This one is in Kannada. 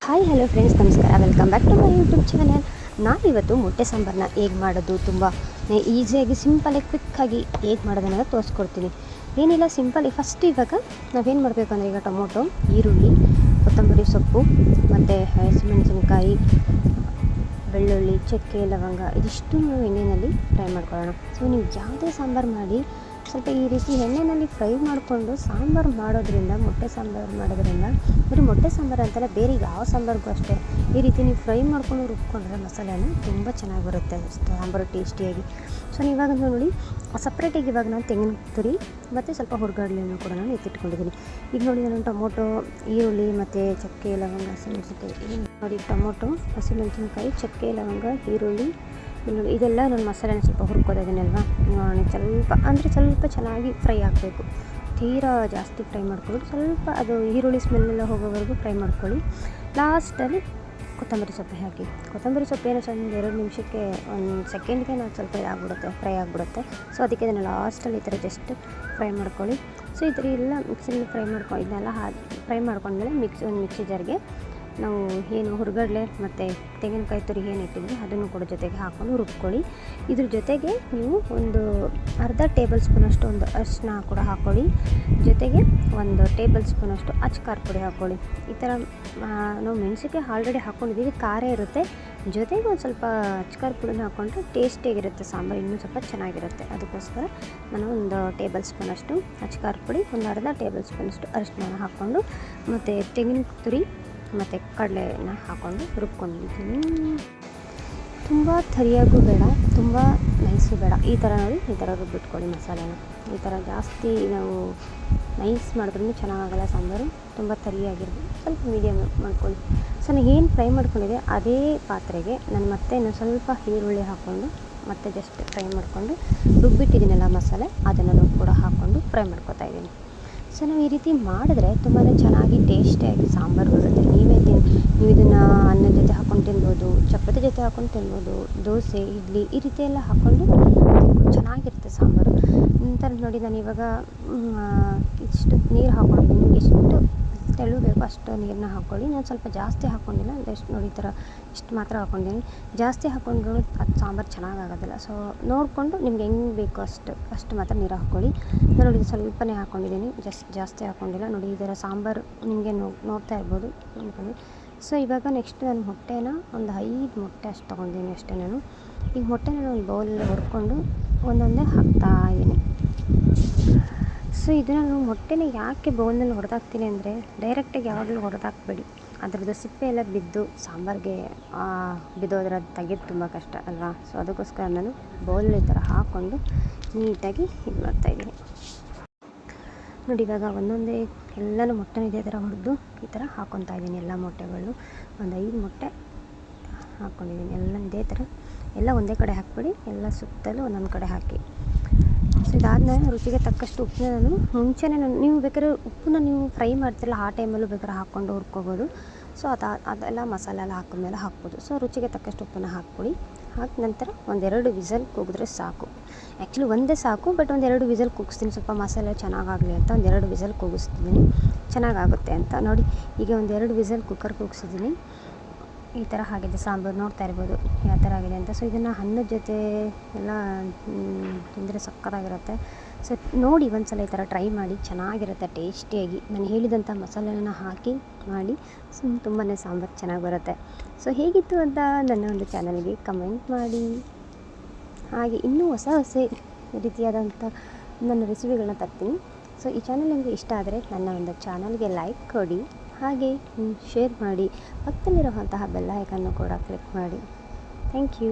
ಹಾಯ್ ಹಲೋ ಫ್ರೆಂಡ್ಸ್, ನಮಸ್ಕಾರ. Welcome back to my YouTube channel. ನಾನಿವತ್ತು ಮೊಟ್ಟೆ ಸಾಂಬಾರನ್ನ ಹೇಗೆ ಮಾಡೋದು, ತುಂಬ ಈಸಿಯಾಗಿ ಸಿಂಪಲಾಗಿ ಕ್ವಿಕ್ಕಾಗಿ ಹೇಗೆ ಮಾಡೋದನ್ನೆಲ್ಲ ತೋರಿಸ್ಕೊಡ್ತೀನಿ. ಏನಿಲ್ಲ, ಸಿಂಪಲ್. ಫಸ್ಟ್ ಇವಾಗ ನಾವೇನು ಮಾಡಬೇಕು ಅಂದರೆ, ಈಗ ಟೊಮೊಟೊ, ಈರುಳ್ಳಿ, ಕೊತ್ತಂಬರಿ ಸೊಪ್ಪು ಮತ್ತು ಹಸಿಮೆಣಸಿನಕಾಯಿ, ಬೆಳ್ಳುಳ್ಳಿ, ಚಕ್ಕೆ, ಲವಂಗ ಇದಿಷ್ಟು ಎಣ್ಣೆಯಲ್ಲಿ ಫ್ರೈ ಮಾಡ್ಕೊಳ್ಳೋಣ. ಸೊ ನೀವು ಯಾವುದೇ ಸಾಂಬಾರು ಮಾಡಿ ಸ್ವಲ್ಪ ಈ ರೀತಿ ಎಣ್ಣೆಯಲ್ಲಿ ಫ್ರೈ ಮಾಡಿಕೊಂಡು ಸಾಂಬಾರು ಮಾಡೋದ್ರಿಂದ, ಮೊಟ್ಟೆ ಸಾಂಬಾರು ಮಾಡೋದ್ರಿಂದ, ಬರೀ ಮೊಟ್ಟೆ ಸಾಂಬಾರು ಅಂತಲ್ಲ, ಬೇರೆ ಯಾವ ಸಾಂಬಾರಿಗೂ ಅಷ್ಟೇ ಈ ರೀತಿ ನೀವು ಫ್ರೈ ಮಾಡ್ಕೊಂಡು ರುಬ್ಕೊಂಡ್ರೆ ಮಸಾಲೆನ ತುಂಬ ಚೆನ್ನಾಗಿ ಬರುತ್ತೆ ಸಾಂಬಾರು ಟೇಸ್ಟಿಯಾಗಿ. ಸೊ ಇವಾಗ ನೋಡಿ, ಸಪ್ರೇಟಾಗಿ ಇವಾಗ ನಾನು ತೆಂಗಿನ ತುರಿ ಮತ್ತು ಸ್ವಲ್ಪ ಹುರ್ಗಡ್ಲೆಯನ್ನು ಕೂಡ ನಾನು ಎತ್ತಿಟ್ಕೊಂಡಿದ್ದೀನಿ. ಈಗ ನೋಡಿ, ನಾನು ಟೊಮೊಟೊ, ಈರುಳ್ಳಿ ಮತ್ತು ಚಕ್ಕೆ, ಲವಂಗ, ಹಸಿಮೆಣಸಿನಕಾಯಿ ನೋಡಿ, ಟೊಮೊಟೊ, ಹಸಿಮೆಣಸಿನಕಾಯಿ, ಚಕ್ಕೆ, ಲವಂಗ, ಈರುಳ್ಳಿ, ಬೆಳ್ಳುಳ್ಳಿ ಇದೆಲ್ಲ ನಾನು ಮಸಾಲೆನ ಸ್ವಲ್ಪ ಹುರ್ಕೋದಿದ್ದೀನಲ್ವ. ಸ್ವಲ್ಪ ಚೆನ್ನಾಗಿ ಫ್ರೈ ಆಗಬೇಕು. ತೀರಾ ಜಾಸ್ತಿ ಫ್ರೈ ಮಾಡ್ಕೊಳ್ಳಿ, ಸ್ವಲ್ಪ ಅದು ಈರುಳ್ಳಿ ಸ್ಮೆಲ್ಲೆಲ್ಲ ಹೋಗೋವರೆಗೂ ಫ್ರೈ ಮಾಡ್ಕೊಳ್ಳಿ. ಲಾಸ್ಟಲ್ಲಿ ಕೊತ್ತಂಬರಿ ಸೊಪ್ಪು ಹಾಕಿ. ಕೊತ್ತಂಬರಿ ಸೊಪ್ಪು ಏನೋ ಒಂದು 2 ನಿಮಿಷಕ್ಕೆ, 1 ಸೆಕೆಂಡ್ಗೆ ನಾವು ಸ್ವಲ್ಪ ಫ್ರೈ ಆಗಿಬಿಡುತ್ತೆ. ಸೊ ಅದಕ್ಕೆ ಅದನ್ನು ಲಾಸ್ಟಲ್ಲಿ ಈ ಥರ ಜಸ್ಟ್ ಫ್ರೈ ಮಾಡ್ಕೊಳ್ಳಿ. ಸೊ ಈ ಥರ ಎಲ್ಲ ಮಿಕ್ಸಿಲಿ ಇದನ್ನೆಲ್ಲ ಫ್ರೈ ಮಾಡ್ಕೊಂಡ್ಮೇಲೆ ಒಂದು ಮಿಕ್ಸಿ ಜಾರ್ಗೆ ನಾವು ಏನು ಹುರ್ಗಡ್ಲೆ ಮತ್ತು ತೆಂಗಿನಕಾಯಿ ತುರಿ ಏನು ಇಟ್ಟಿದ್ವಿ ಅದನ್ನು ಕೂಡ ಜೊತೆಗೆ ಹಾಕ್ಕೊಂಡು ರುಬ್ಕೊಳ್ಳಿ. ಇದ್ರ ಜೊತೆಗೆ ನೀವು ಒಂದು ಅರ್ಧ ಟೇಬಲ್ ಸ್ಪೂನಷ್ಟು ಒಂದು ಅರಿಶಿನ ಕೂಡ ಹಾಕ್ಕೊಳ್ಳಿ. ಜೊತೆಗೆ 1 ಟೇಬಲ್ ಸ್ಪೂನಷ್ಟು ಖಾರ ಪುಡಿ ಹಾಕ್ಕೊಳ್ಳಿ. ಈ ಥರ ನಾವು ಮೆಣಸಿಗೆ ಆಲ್ರೆಡಿ ಹಾಕ್ಕೊಂಡಿದ್ದೀವಿ, ಖಾರ ಇರುತ್ತೆ. ಜೊತೆಗೆ ಒಂದು ಸ್ವಲ್ಪ ಖಾರ ಪುಡಿನ ಹಾಕ್ಕೊಂಡ್ರೆ ಟೇಸ್ಟಿಯಾಗಿರುತ್ತೆ ಸಾಂಬಾರು, ಇನ್ನೂ ಸ್ವಲ್ಪ ಚೆನ್ನಾಗಿರುತ್ತೆ. ಅದಕ್ಕೋಸ್ಕರ ನಾನು 1 ಟೇಬಲ್ ಸ್ಪೂನಷ್ಟು ಖಾರ ಪುಡಿ, ಒಂದು ಅರ್ಧ ಟೇಬಲ್ ಸ್ಪೂನಷ್ಟು ಅರಿಶಿನ ಹಾಕ್ಕೊಂಡು ಮತ್ತು ತೆಂಗಿನ ತುರಿ ಮತ್ತು ಕಡಲೆನ ಹಾಕ್ಕೊಂಡು ರುಬ್ಕೊಂಡಿದ್ದೀನಿ. ತುಂಬ ತರಿಯಾಗೂ ಬೇಡ, ತುಂಬ ನೈಸು ಬೇಡ. ಈ ಥರ ನೋಡಿ, ಈ ಥರ ರುಬ್ಬಿಟ್ಕೊಳ್ಳಿ ಮಸಾಲೆನ. ಈ ಥರ ಜಾಸ್ತಿ ನಾವು ನೈಸ್ ಮಾಡಿದ್ರೂ ಚೆನ್ನಾಗಾಗಲ್ಲ ಸಾಂಬಾರು, ತುಂಬ ತರಿಯಾಗಿರ್ಬೋದು, ಸ್ವಲ್ಪ ಮೀಡಿಯಮ್ ಮಾಡ್ಕೊಳ್ಳಿ. ಸೊ ನಾನು ಏನು ಫ್ರೈ ಮಾಡ್ಕೊಂಡಿದ್ದೆ ಅದೇ ಪಾತ್ರೆಗೆ ನಾನು ಮತ್ತೆ ಇನ್ನೊಂದು ಸ್ವಲ್ಪ ಈರುಳ್ಳಿ ಹಾಕ್ಕೊಂಡು ಮತ್ತೆ ಜಸ್ಟ್ ಫ್ರೈ ಮಾಡಿಕೊಂಡು ರುಬ್ಬಿಟ್ಟಿದ್ದೀನಲ್ಲ ಮಸಾಲೆ, ಅದನ್ನು ಕೂಡ ಹಾಕ್ಕೊಂಡು ಫ್ರೈ ಮಾಡ್ಕೊತಾ ಇದ್ದೀನಿ. ಸೊ ನಾವು ಈ ರೀತಿ ಮಾಡಿದ್ರೆ ತುಂಬಾ ಚೆನ್ನಾಗಿ ಟೇಸ್ಟಿಯಾಗಿ ಸಾಂಬಾರು ಬರುತ್ತೆ. ನೀವು ಇದನ್ನು ಅನ್ನದ ಜೊತೆ ಹಾಕ್ಕೊಂಡು ತಿನ್ಬೋದು, ಚಪಾತಿ ಜೊತೆ ಹಾಕ್ಕೊಂಡು ತಿನ್ಬೋದು, ದೋಸೆ, ಇಡ್ಲಿ ಈ ರೀತಿ ಎಲ್ಲ ಹಾಕ್ಕೊಂಡು ಚೆನ್ನಾಗಿರುತ್ತೆ ಸಾಂಬಾರು. ನಂತರ ನೋಡಿ, ನಾನು ಇವಾಗ ಇಷ್ಟು ನೀರು ಹಾಕ್ಕೊಂಡಿದ್ದೀನಿ. ನಿಮ್ಗೆ ಎಷ್ಟು ತೆಳು ಬೇಕು ಅಷ್ಟು ನೀರನ್ನ ಹಾಕ್ಕೊಳ್ಳಿ. ನಾನು ಸ್ವಲ್ಪ ಜಾಸ್ತಿ ಹಾಕ್ಕೊಂಡಿಲ್ಲ, ಎಷ್ಟು ನೋಡಿ, ಈ ಥರ ಇಷ್ಟು ಮಾತ್ರ ಹಾಕ್ಕೊಂಡಿದ್ದೀನಿ. ಜಾಸ್ತಿ ಹಾಕ್ಕೊಂಡ್ರು ಅದು ಸಾಂಬಾರು ಚೆನ್ನಾಗಾಗೋದಿಲ್ಲ. ಸೊ ನೋಡಿಕೊಂಡು ನಿಮ್ಗೆ ಹೆಂಗೆ ಬೇಕೋ ಅಷ್ಟು ಮಾತ್ರ ನೀರು ಹಾಕ್ಕೊಳ್ಳಿ. ನಾನು ನೋಡಿ ಸ್ವಲ್ಪನೇ ಹಾಕ್ಕೊಂಡಿದ್ದೀನಿ, ಜಾಸ್ತಿ ಹಾಕ್ಕೊಂಡಿಲ್ಲ. ನೋಡಿ ಈ ಥರ ಸಾಂಬಾರು ನಿಮಗೆ ನೋಡ್ತಾ ಇರ್ಬೋದು ಅಂದ್ಕೊಂಡು. ಸೊ ಇವಾಗ ನೆಕ್ಸ್ಟ್ ನಾನು ಮೊಟ್ಟೆನ ಒಂದು 5 ಮೊಟ್ಟೆ ಅಷ್ಟು ತೊಗೊಂಡಿದ್ದೀನಿ ಅಷ್ಟೇ ನಾನು. ಈಗ ಮೊಟ್ಟೆನ ಒಂದು ಬೌಲಲ್ಲಿ ಹೊಡ್ಕೊಂಡು ಒಂದೊಂದೇ ಹಾಕ್ತಾಯಿದ್ದೀನಿ. ಸೊ ಇದನ್ನು ನಾವು ಮೊಟ್ಟೆನ ಯಾಕೆ ಬೌಲ್ನಲ್ಲಿ ಹೊಡೆದಾಕ್ತೀನಿ ಅಂದರೆ, ಡೈರೆಕ್ಟಾಗಿ ಯಾವಾಗಲೂ ಹೊಡೆದಾಕ್ಬೇಡಿ. ಅದರದ್ದು ಸಿಪ್ಪೆ ಎಲ್ಲ ಬಿದ್ದು ಸಾಂಬಾರಿಗೆ ಬಿದ್ದೋದ್ರೆ ಅದು ತೆಗೆದು ತುಂಬ ಕಷ್ಟ ಅಲ್ವಾ. ಸೊ ಅದಕ್ಕೋಸ್ಕರ ನಾನು ಬೌಲಲ್ಲಿ ಈ ಥರ ಹಾಕ್ಕೊಂಡು ನೀಟಾಗಿ ಇದು ಮಾಡ್ತಾಯಿದ್ದೀನಿ. ನೋಡಿ, ಇವಾಗ ಒಂದೊಂದೇ ಎಲ್ಲನೂ ಮೊಟ್ಟೆ ಇದೇ ಥರ ಹೊಡೆದು ಈ ಥರ ಹಾಕ್ಕೊತಾ ಇದ್ದೀನಿ. ಎಲ್ಲ ಮೊಟ್ಟೆಗಳು ಒಂದು 5 ಮೊಟ್ಟೆ ಹಾಕ್ಕೊಂಡಿದ್ದೀನಿ. ಎಲ್ಲ ಇದೇ ಥರ ಎಲ್ಲ ಒಂದೇ ಕಡೆ ಹಾಕ್ಬಿಡಿ, ಎಲ್ಲ ಸುತ್ತಲೂ ಒಂದೊಂದು ಕಡೆ ಹಾಕಿ. ಸೊ ಇದಾದಮೇಲೆ ರುಚಿಗೆ ತಕ್ಕಷ್ಟು ಉಪ್ಪನ್ನ ಮುಂಚೆನೇ ನೀವು ಬೇಕಾದ್ರೆ ಉಪ್ಪನ್ನ ನೀವು ಫ್ರೈ ಮಾಡ್ತಿರಲ್ಲ ಆ ಟೈಮಲ್ಲೂ ಬೇಕಾದ್ರೆ ಹಾಕ್ಕೊಂಡು ಹುರ್ಕೋಬೋದು. ಸೊ ಅದೆಲ್ಲ ಮಸಾಲೆ ಎಲ್ಲ ಹಾಕಿದ್ಮೇಲೆ ಹಾಕ್ಬೋದು. ಸೊ ರುಚಿಗೆ ತಕ್ಕಷ್ಟು ಉಪ್ಪನ್ನು ಹಾಕ್ಬಿಡಿ. ಹಾಕಿ ನಂತರ 1-2 ವಿಸಲ್ ಕೂಗಿದ್ರೆ ಸಾಕು. ಆ್ಯಕ್ಚುಲಿ ಒಂದೇ ಸಾಕು, ಬಟ್ 1-2 ವಿಸಲ್ ಕೂಗಿಸ್ತೀನಿ, ಸ್ವಲ್ಪ ಮಸಾಲೆ ಚೆನ್ನಾಗಾಗಲಿ ಅಂತ 1-2 ವಿಸಲ್ ಕೂಗಿಸ್ತಿದ್ದೀನಿ, ಚೆನ್ನಾಗಾಗುತ್ತೆ ಅಂತ. ನೋಡಿ, ಈಗ 1-2 ವಿಸಲ್ ಕುಕ್ಕರ್ ಕೂಗಿಸಿದ್ದೀನಿ. ಈ ಥರ ಆಗಿದೆ ಸಾಂಬಾರು, ನೋಡ್ತಾ ಇರ್ಬೋದು ಯಾವ ಥರ ಆಗಿದೆ ಅಂತ. ಸೊ ಇದನ್ನು ಅನ್ನದ ಜೊತೆ ಎಲ್ಲ ತಿಂದರೆ ಸಕ್ಕತ್ತಾಗಿರುತ್ತೆ. ಸೊ ನೋಡಿ, ಒಂದ್ಸಲ ಈ ಥರ ಟ್ರೈ ಮಾಡಿ, ಚೆನ್ನಾಗಿರುತ್ತೆ ಟೇಸ್ಟಿಯಾಗಿ. ನಾನು ಹೇಳಿದಂಥ ಮಸಾಲೆನ ಹಾಕಿ ಮಾಡಿ ತುಂಬಾ ಸಾಂಬಾರು ಚೆನ್ನಾಗಿ ಬರುತ್ತೆ. ಸೊ ಹೇಗಿತ್ತು ಅಂತ ನನ್ನ ಒಂದು ಚಾನಲ್ಗೆ ಕಮೆಂಟ್ ಮಾಡಿ. ಹಾಗೆ ಇನ್ನೂ ಹೊಸ ರೀತಿಯಾದಂಥ ನನ್ನ ರೆಸಿಪಿಗಳನ್ನ ತರ್ತೀನಿ. ಸೊ ಈ ಚಾನಲ್ ನಿಮಗೆ ಇಷ್ಟ ಆದರೆ ನನ್ನ ಒಂದು ಚಾನಲ್ಗೆ ಲೈಕ್ ಕೊಡಿ, ಹಾಗೆ ಶೇರ್ ಮಾಡಿ, ಪಕ್ಕದಲ್ಲಿರುವಂತಹ ಬೆಲ್ ಐಕನ್ನು ಕೂಡ ಕ್ಲಿಕ್ ಮಾಡಿ. Thank you.